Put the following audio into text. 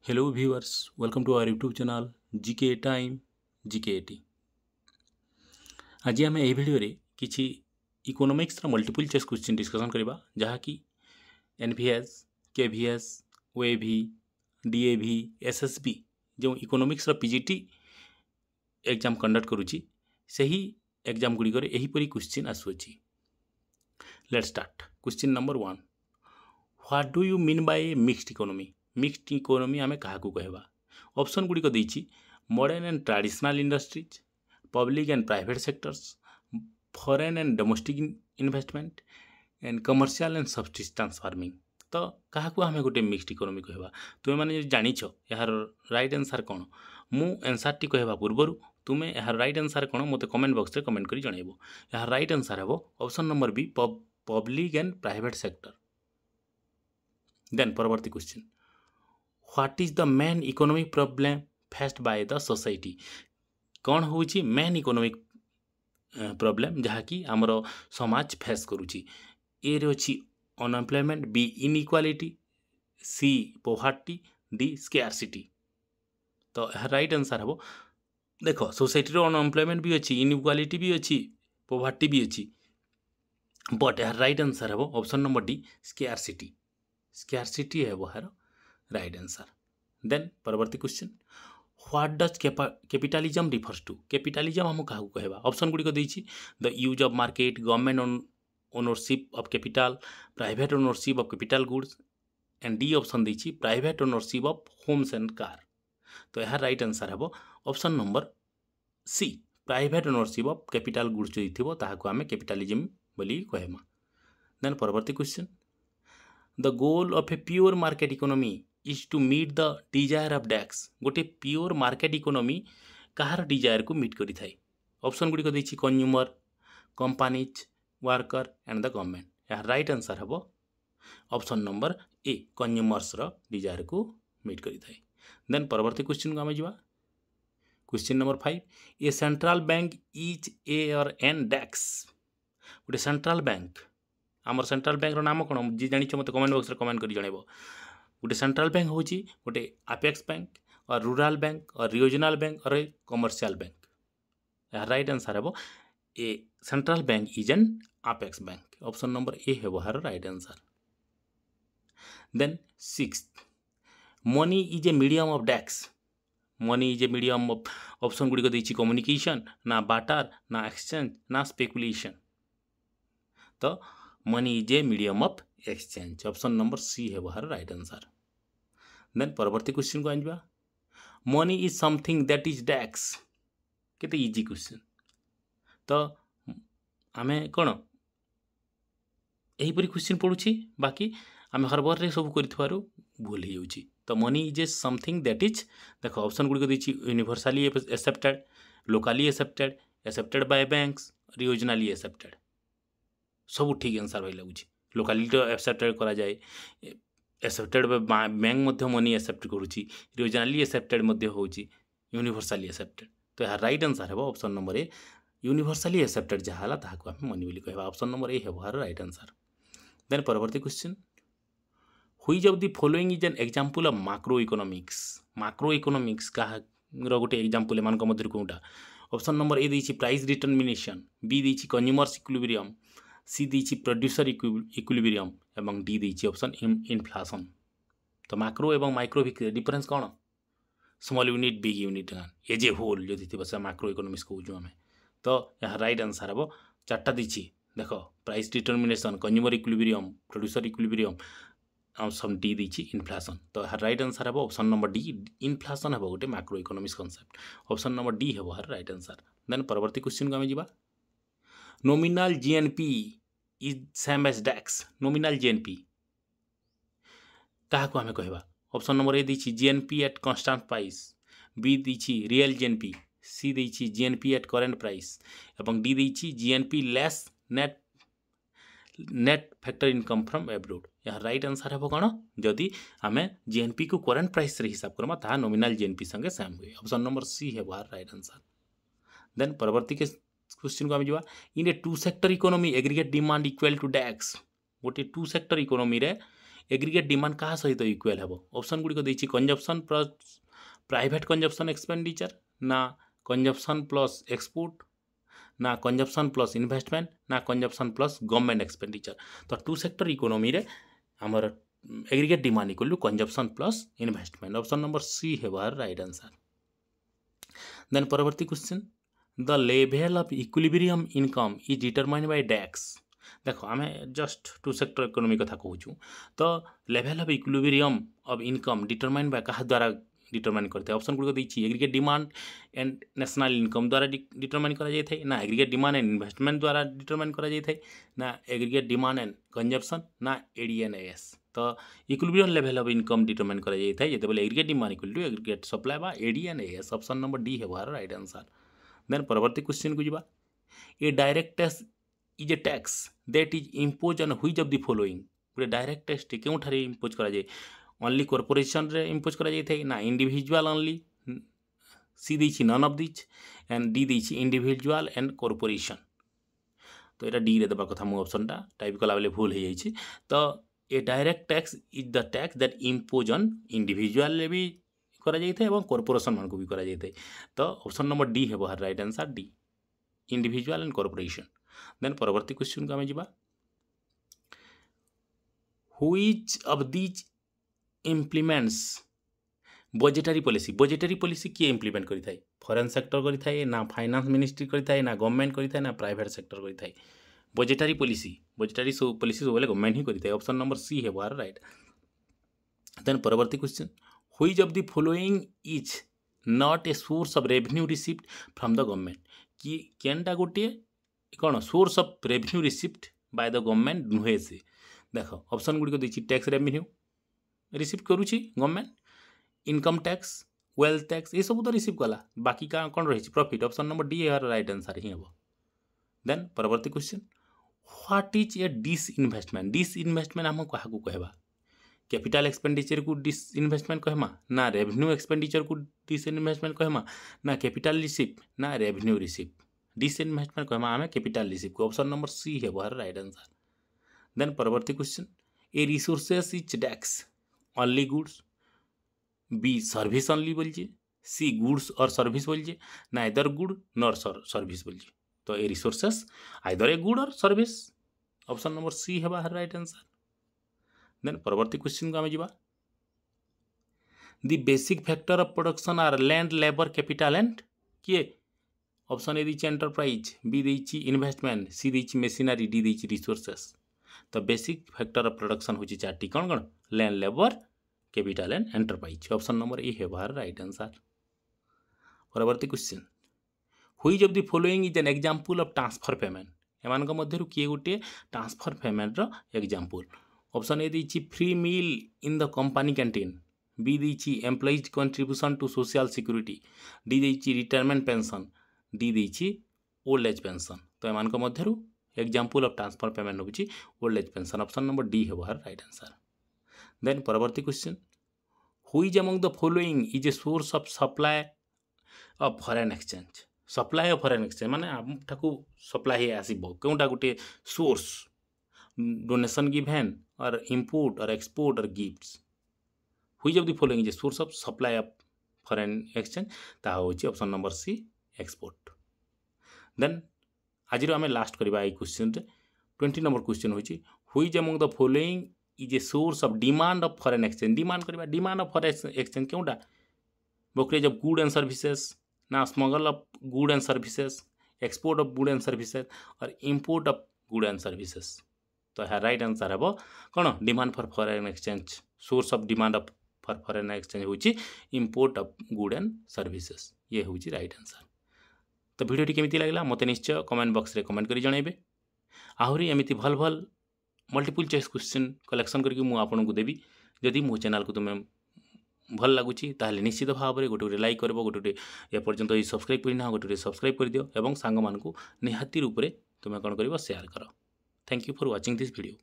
Hello viewers, welcome to our YouTube channel GK Time GK80। आज आम यह video किसी economics multiple choice question discussion करबा जहाँकि NVS KVS OAV DAV SSB जो इकोनॉमिक्स पीजीटी एग्जाम कंडक्ट करुच्ची सही एग्जाम गुड़िकर यहीपरी क्वेश्चन आसुची। Let's start. Question number 1, what do you mean by mixed economy? Mixed economy आमे क्या कहवा? ऑप्शन गुड़िक देछि modern and traditional industries, public and private sectors, foreign and domestic investment and commercial and subsistence farming. तो क्या आम गोटे mixed economy कहवा? तुम मैंने जानिछ यार राइट आंसर कौन? मु आंसर टी कहवा पूर्व तुम्हें यार राइट आंसर कौन मते कमेंट बॉक्स रे कमेंट करी जणाइबो। यार राइट आंसर हेबो option number B, public and private sector. Then परवर्ती question, what is the main economic problem faced by the society? कौन होची मेन इकोनॉमिक प्रॉब्लम जहाँकि आमर समाज फेस करुची? ए रे अछि अनएम्प्लॉयमेंट, बी इनइक्वालिटी, सी पोवर्टी, डी स्केर्सिटी। तो राइट आंसर हम देख सोसाइटी रो अनएम्प्लॉयमेंट भी अच्छी, इनइक्वालिटी भी अच्छी, पोवर्टी भी अच्छी, बट यार राइट आंसर हम option number D scarcity. Scarcity है वो यार राइट आंसर। देन परवर्ती question, what does capitalism refers to? Capitalism हम क्या कहवा? ऑप्शन गुड़िक देछि the use of market, government ownership of capital, private ownership of capital goods and D option देछि private ownership of homes and car. तो यह right answer हम option number C, private ownership of capital goods जो थिबो ताहाको आमे capitalism बोली कहमा। Then परवर्ती question, the goal of a pure market economy is to meet the desire of dash. गोटे प्योर मार्केट इकोनॉमी कहार डिजायर को मीट करि थाए? ऑप्शन गुड़िक देछि consumer, companies, worker and the government. यह राइट आंसर हम ऑप्शन नंबर ए, कंज्यूमर्स रो डिजायर को मीट करि थाए। देन परवर्ती क्वेश्चन को आम जा। Question number 5, a central bank is a और एन डैक्स। गोटे सेंट्रल बैंक, आमर सेंट्रल बैंक नाम कौन? जी जानी मत कमेंट बॉक्स रे कमेंट कर जणाइबो। गोटे सेंट्रल बैंक होची गोटे अपेक्स बैंक और रूरल बैंक और रीजनल बैंक और कमर्शियल बैंक। यार राइट आंसर है A, central bank is an apex bank. Option number A है यार right answer. Then 6, money is a medium of dash. Money is a medium of, option गुड़िक देछि communication, ना barter, ना exchange, ना speculation. तो money is a medium of exchange. Option number C है यार राइट आंसर। देन परवर्ती question को आनबा, money is something that is dash. केते इजी क्वेश्चन। तो आमे कौन यहीपरी क्वेश्चन पढ़ुची, बाकी आम हरबर रे सब कर भूल हो। तो money is a something that is, देख ऑप्शन गुड़िक देछि universally accepted, locally accepted, accepted by banks, regionally accepted. सब ठीक आंसर भाई लगुच। लोकाली तो एक्सेप्टेड करा जाए, एक्सेप्टेड बैंक मध्य मनी एक्सेप्ट करुच्ची, रीजनली एक्सेप्टेड मध्य होची, यूनिवर्सली एक्सेप्टेड। तो यार राइट आंसर है ऑप्शन नंबर ए, यूनिवर्सली एक्सेप्टेड जहाँ ताहाको आम मनी बोली कहवा। ऑप्शन नंबर ए है यार राइट आंसर। देन परवर्ती question, which of the following is an example of macro economics? Macro economics का गोटे एग्जांपल एमान मध्य कोटा? ऑप्शन नंबर ए देछि प्राइस डिटर्मिनेशन, बी देछि कंज्यूमर्स इक्विलिब्रियम, सी देछि प्रोड्यूसर इक्विलिब्रियम एवं डी देछि ऑप्शन इन्फ्लेशन। तो मैक्रो एवं माइक्रो डिफरेंस कौन? Small unit, big unit as a whole जो थी से मैक्रो इकोनॉमिक्स कहूँ आम। तो यहाँ राइट आंसर हम चार्टा देछि, देख price determination, consumer equilibrium, producer equilibrium, option D देछि इन्फ्लेशन। तो यहाँ राइट आंसर हम ऑप्शन नंबर डी, इन्फ्लेशन है गोटे macro economics concept. Option number D है यार राइट आंसर। देन परवर्ती क्वेश्चन को आम जा। Nominal GNP is same as dash. Nominal GNP क्या आम कहवा? ऑप्शन नंबर ए देछि GNP at constant price, B देछि रियल जीएनपी, सी देछि जीएनपी एट करेंट प्राइस एवं डी देछि GNP less net factor income from abroad. यहाँ right answer है कौन? जदि आम जीएनपी को करेंट प्राइस रे हिसाब करमा ताहा नॉमिनल जीएनपी संगे सेम हुए। ऑप्शन नंबर सी है यार राइट आंसर। देन परवर्ती के क्वेश्चन को आम जा। In a two sector economy aggregate demand equal to dash. गोटे टू सेक्टर इकोनॉमी रे एग्रीगेट डिमांड क्या सहित इक्वल हे ऑप्शन गुड़िक देछि consumption plus private consumption expenditure ना कंजप्शन प्लस एक्सपोर्ट ना कंजप्शन प्लस इन्वेस्टमेंट ना कंजप्शन प्लस गवर्नमेंट एक्सपेंडिचर। तो टू सेक्टर इकोनॉमी रे हमर aggregate demand equal to consumption plus investment. Option number C हेबार राइट आंसर। देन परवर्ती question the level of equilibrium income is determined by डैक्स। देखो आम just two sector economy कथा कहूँ तो level of equilibrium of income determined by क्या द्वारा डिटरमाइन करते हैं। ऑप्शन गुड़िक देछि aggregate demand and national income द्वारा डिटरमाइन करा जाए ना एग्रीगेट डिमांड एंड इन्वेस्टमेंट द्वारा डिटरमाइन करा जाए ना एग्रीगेट डिमांड एंड कंजप्शन ना एडीएनएएस। तो equilibrium level of income determine करा जाए जेते बेले aggregate demand equal to aggregate supply बा एडीएनएएस। ऑप्शन नंबर डी हेबार राइट आंसर। देन परवर्ती क्वेश्चन को जीवा a direct tax is a tax that is impose on which of the following. गोटे डायरेक्ट टैक्स टी केउ ठारे इम्पोज करा जाए ओनली कॉर्पोरेशन रे इम्पोज करा जाए ना इंडिविजुअल ओनली। सी देछि none of this and D देछि इंडिविजुअल एंड कॉर्पोरेशन। तो यहाँ डी रे देबा कथा मु ऑप्शन टा टाइप कला बेले भूल हो जाइछि। तो a direct tax is the tax that impose on individual ले भी करा जाए एवं कॉर्पोरेशन मान को भी करा जाए। तो ऑप्शन नंबर डी है बाहर right answer D individual and corporation. Then परवर्ती क्वेश्चन को आम जा which of these implements budgetary policy किए इम्प्लीमेंट करि थाए फॉरेन सेक्टर करि थाए ना फाइनेंस मिनिस्ट्री करि थाए ना गवर्नमेंट करि थाए ना प्राइवेट सेक्टर करि थाए। बजेटरी पॉलिसी सब गवर्नमेंट ही करि थाए। ऑप्शन नंबर सी है बाहर राइट। देन परवर्ती question which of the following is not a source of revenue received from the government कि केनटा गोटे कौन source of revenue received by the government नुहे से। देख ऑप्शन गुड़िक देछि टैक्स रेवेन्यू रिसीव करुछि government income tax wealth tax ये सब तो रिसीव कला बाकी का कौन रही प्रॉफिट। ऑप्शन नंबर डी यार राइट आंसर ही हम। देन परवर्ती question what is a disinvestment आम क्या कहवा कैपिटल एक्सपेंडिचर को डिसइन्वेस्टमेंट कहमा ना रेवेन्यू एक्सपेंडिचर को डिसइन्वेस्टमेंट कहमा ना कैपिटल रिसीव ना रेवेन्यू रिसीव। डिसइन्वेस्टमेंट कहमा आम कैपिटल रिसीव को। ऑप्शन नंबर सी है बाहर राइट आंसर। देन परवर्ती question A resources is tax only goods B service only बोलिए सी गुड्स और सर्विस बोलिए ना इधर गुड नॉर सर्विस बोलिए। तो a resources either a good और सर्विस। ऑप्शन नंबर सी है बाहर राइट आंसर। देन परवर्ती क्वेश्चन को आम जा the basic factor of production are land labour capital and किए। ऑप्शन A the enterprise B the investment C the machinery D the resources. तो बेसिक फैक्टर ऑफ प्रोडक्शन हूँ चार्टी कौन कौन land labour capital and enterprise. Option number A है बाहर right answer. परवर्ती question which of the following is an example of transfer payment एमान मध्य किए गोटे ट्रांसफर पेमेंट रो example. Option A the free meal in the company canteen B the employees contribution to social security D the retirement pension D the old age pension. तो एमान मध्य example of transfer payment होची old age pension. Option number D है बाहर right answer. Then परवर्ती question which among the following is a source of supply of foreign exchange. Supply of foreign exchange माने आम ठाकू सप्लाई आसीबो केउटा गोटे सोर्स डोनेशन गिवन और इंपोर्ट और एक्सपोर्ट और gifts. Which of the following is a source of supply of foreign exchange ता होची option number C export. Then आज आम लास्ट करवा ये क्वेश्चन 20 नंबर क्वेश्चन होची which among the following is a source of demand of foreign exchange. Demand करवा demand of foreign exchange केउटा brokerage of good and services ना smuggle of good and services export of good and services और import of good and services. तो यहाँ right answer हे कौन demand for foreign exchange source of demand of for foreign exchange होची import of good and services ये होची right answer. तो video केमिति लागला मते निश्चय कमेंट बॉक्स रे कमेंट करी जणाइबे। आहुरी एमिति भल भल मल्टीपल चॉइस क्वेश्चन कलेक्शन करके मु आपन को देबी। जदि मो चैनल को तुम भल लगुची ताहले निश्चित भाव में गोटे लाइक करबो गोटे या पर्यंत ये सब्सक्राइब करना गोटे सब्सक्राइब कर दियो एवं सांग मान को निहाती रूप से तुम कौन कर शेयर कर। Thank you for watching this video.